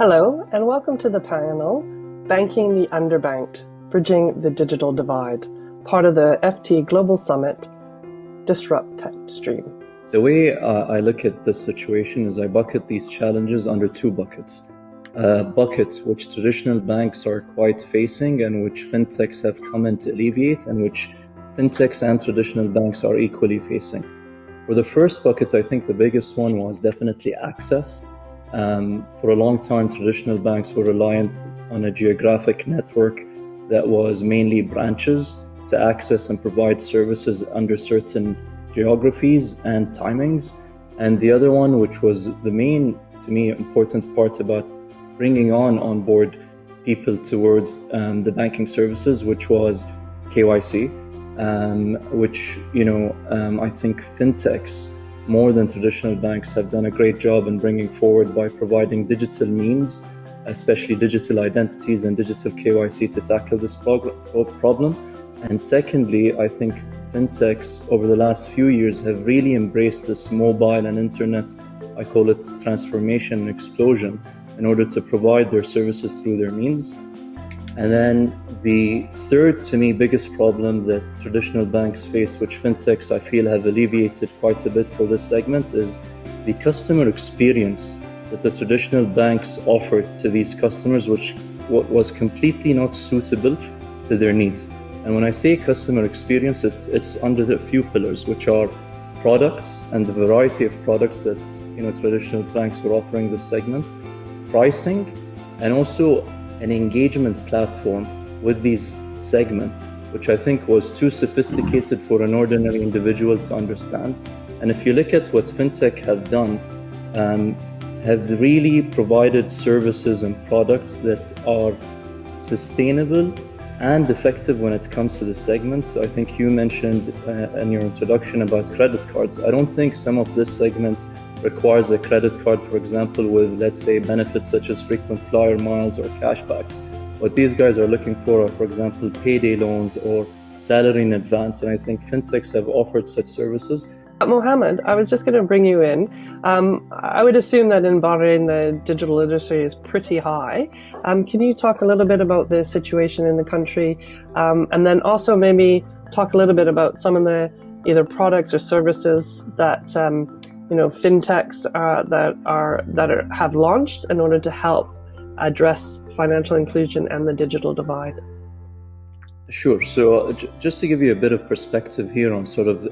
Hello, and welcome to the panel, Banking the Underbanked, Bridging the Digital Divide, part of the FT Global Summit, Disrupt Tech Stream. The way I look at this situation is I bucket these challenges under two buckets. Bucket which traditional banks are quite facing and which fintechs have come in to alleviate, and which fintechs and traditional banks are equally facing. For the first bucket, I think the biggest one was definitely access. For a long time, traditional banks were reliant on a geographic network that was mainly branches to access and provide services under certain geographies and timings. And the other one, which was the main, to me, important part about bringing on board people towards the banking services, which was KYC, which, I think fintechs, more than traditional banks, have done a great job in bringing forward by providing digital means, especially digital identities and digital KYC, to tackle this problem. And secondly, I think fintechs over the last few years have really embraced this mobile and internet, I call it transformation and explosion, in order to provide their services through their means. And then the third, to me, biggest problem that traditional banks face, which fintechs I feel have alleviated quite a bit for this segment, is the customer experience that the traditional banks offered to these customers, which was completely not suitable to their needs. And when I say customer experience, it's under a few pillars, which are products and the variety of products that traditional banks were offering this segment, pricing, and also an engagement platform with these segment, which I think was too sophisticated for an ordinary individual to understand. And if you look at what fintech have done, have really provided services and products that are sustainable and effective when it comes to the segment. So I think you mentioned in your introduction about credit cards. I don't think some of this segment requires a credit card, for example, with, let's say, benefits such as frequent flyer miles or cashbacks. What these guys are looking for are, for example, payday loans or salary in advance. And I think fintechs have offered such services. Mohammed, I was just going to bring you in. I would assume that in Bahrain, the digital literacy is pretty high. Can you talk a little bit about the situation in the country? And then also maybe talk a little bit about some of the either products or services that fintechs that have launched in order to help address financial inclusion and the digital divide. Sure. So just to give you a bit of perspective here on sort of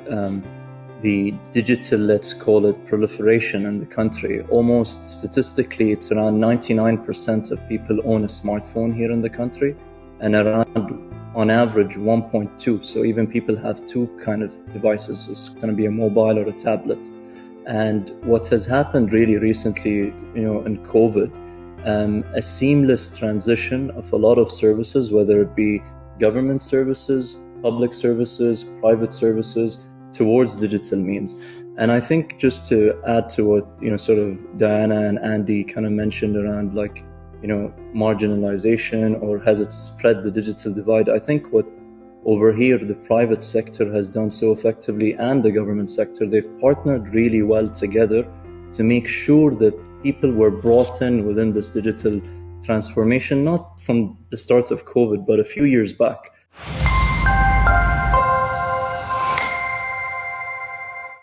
the digital, let's call it, proliferation in the country. Almost statistically, it's around 99% of people own a smartphone here in the country, and around, on average, 1.2. So even people have two kind of devices. It's going to be a mobile or a tablet. And what has happened really recently, in COVID, a seamless transition of a lot of services, whether it be government services, public services, private services, towards digital means. And I think just to add to what, sort of Diana and Andy kind of mentioned around marginalization, or has it spread the digital divide? I think what over here the private sector has done so effectively, and the government sector, they've partnered really well together to make sure that people were brought in within this digital transformation, not from the start of COVID, but a few years back.